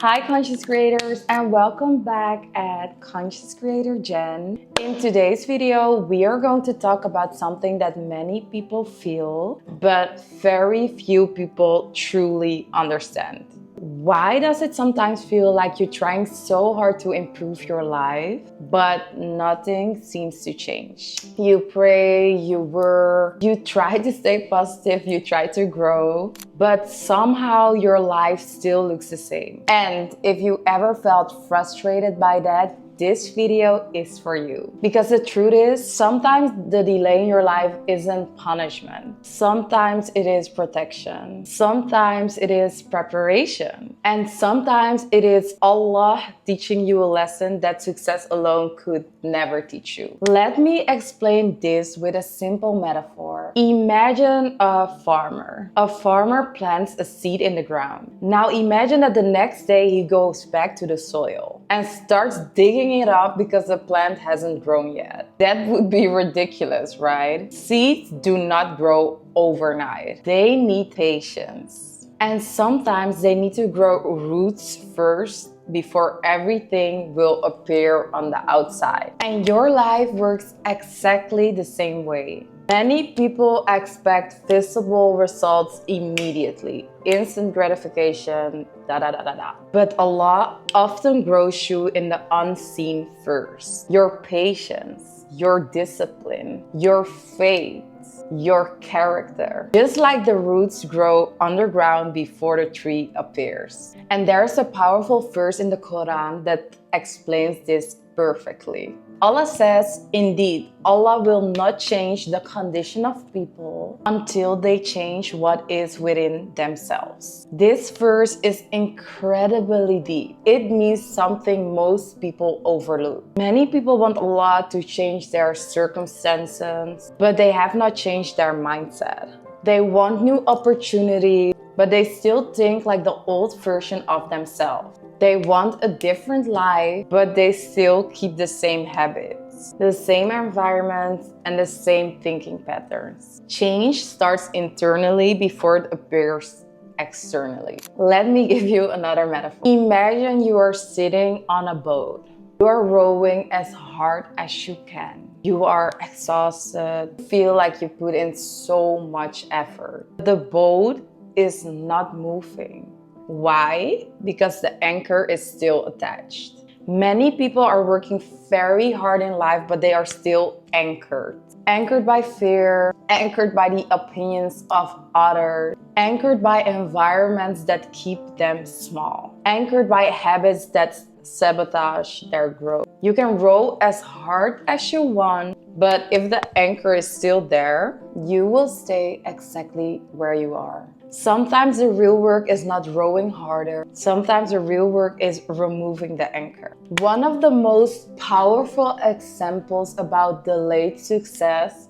Hi conscious creators, and welcome back at Conscious Creator Jen. In today's video, we are going to talk about something that many people feel, but very few people truly understand. Why does it sometimes feel like you're trying so hard to improve your life, but nothing seems to change? You pray, you work, you try to stay positive, you try to grow, but somehow your life still looks the same. And if you ever felt frustrated by that, this video is for you. Because the truth is, sometimes the delay in your life isn't punishment. Sometimes it is protection. Sometimes it is preparation. And sometimes it is Allah teaching you a lesson that success alone could never teach you. Let me explain this with a simple metaphor. Imagine a farmer. A farmer plants a seed in the ground. Now imagine that the next day he goes back to the soil and starts digging it up because the plant hasn't grown yet. That would be ridiculous, right? Seeds do not grow overnight. They need patience. And sometimes they need to grow roots first before everything will appear on the outside. And your life works exactly the same way. Many people expect visible results immediately, instant gratification, But Allah often grows you in the unseen first. Your patience, your discipline, your faith, your character. Just like the roots grow underground before the tree appears. And there's a powerful verse in the Quran that explains this perfectly. Allah says, indeed, Allah will not change the condition of people until they change what is within themselves. This verse is incredibly deep. It means something most people overlook. Many people want Allah to change their circumstances, but they have not changed their mindset. They want new opportunity, but they still think like the old version of themselves. They want a different life, but they still keep the same habits, the same environment, and the same thinking patterns. Change starts internally before it appears externally. Let me give you another metaphor. Imagine you are sitting on a boat. You are rowing as hard as you can. You are exhausted, feel like you put in so much effort. The boat is not moving. Why? Because the anchor is still attached. Many people are working very hard in life, but they are still anchored. Anchored by fear, anchored by the opinions of others, anchored by environments that keep them small, anchored by habits that sabotage their growth. You can row as hard as you want, but if the anchor is still there, you will stay exactly where you are. Sometimes the real work is not rowing harder. Sometimes the real work is removing the anchor. One of the most powerful examples about delayed success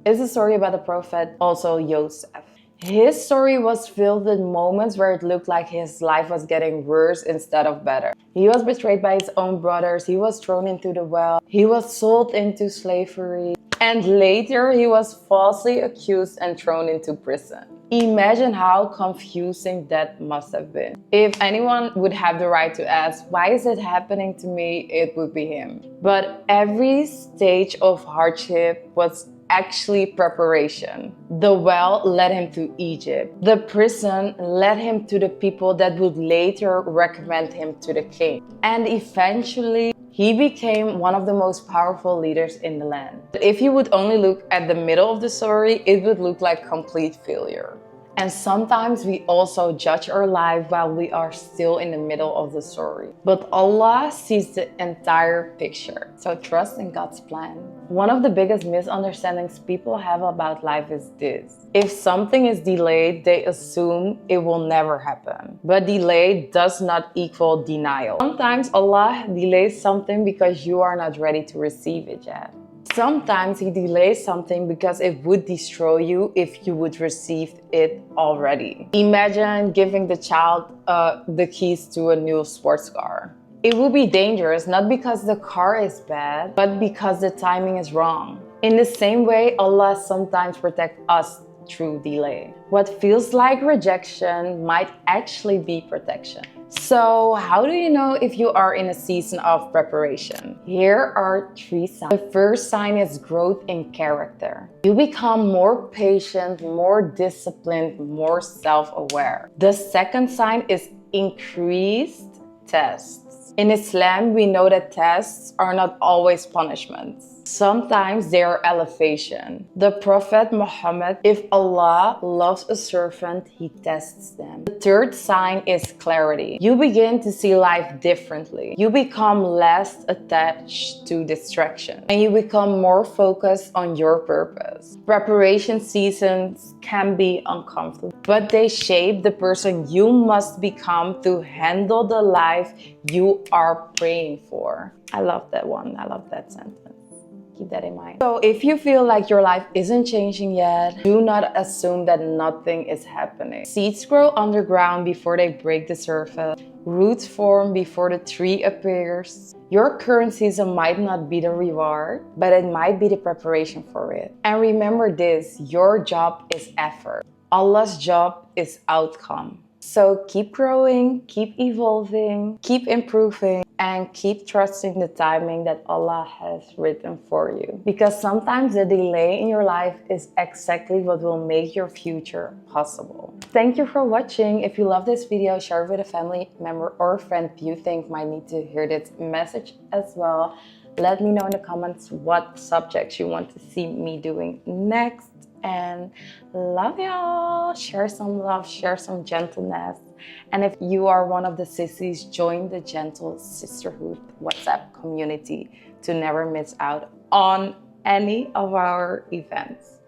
is a story about the prophet, also Joseph. His story was filled with moments where it looked like his life was getting worse instead of better. He was betrayed by his own brothers. He was thrown into the well. He was sold into slavery. And later he was falsely accused and thrown into prison. Imagine how confusing that must have been. If anyone would have the right to ask, why is it happening to me? It would be him. But every stage of hardship was actually preparation. The well led him to Egypt. The prison led him to the people that would later recommend him to the king. And eventually, he became one of the most powerful leaders in the land. If you would only look at the middle of the story, it would look like complete failure. And sometimes we also judge our life while we are still in the middle of the story. But Allah sees the entire picture. So trust in God's plan. One of the biggest misunderstandings people have about life is this. If something is delayed, they assume it will never happen. But delay does not equal denial. Sometimes Allah delays something because you are not ready to receive it yet. Sometimes He delays something because it would destroy you if you would receive it already. Imagine giving the child the keys to a new sports car. It will be dangerous not because the car is bad, but because the timing is wrong. In the same way, Allah sometimes protects us through delay. What feels like rejection might actually be protection. So how do you know if you are in a season of preparation? Here are 3 signs. The first sign is growth in character. You become more patient, more disciplined, more self-aware. The second sign is increased tests. In Islam, we know that tests are not always punishments. Sometimes they are elevation. The Prophet Muhammad, if Allah loves a servant, he tests them. The third sign is clarity. You begin to see life differently. You become less attached to distraction, and you become more focused on your purpose. Preparation seasons can be uncomfortable, but they shape the person you must become to handle the life you are praying for. I love that one. I love that sentence. Keep that in mind. So if you feel like your life isn't changing yet, do not assume that nothing is happening. Seeds grow underground before they break the surface. Roots form before the tree appears. Your current season might not be the reward, but it might be the preparation for it. And remember this, your job is effort. Allah's job is outcome. So keep growing, keep evolving, keep improving, and keep trusting the timing that Allah has written for you. Because sometimes the delay in your life is exactly what will make your future possible. Thank you for watching. If you love this video, share it with a family member or a friend you think might need to hear this message as well. Let me know in the comments what subjects you want to see me doing next. And love y'all. Share some love, share some gentleness. And if you are one of the sissies, join the Gentle Sisterhood WhatsApp community to never miss out on any of our events.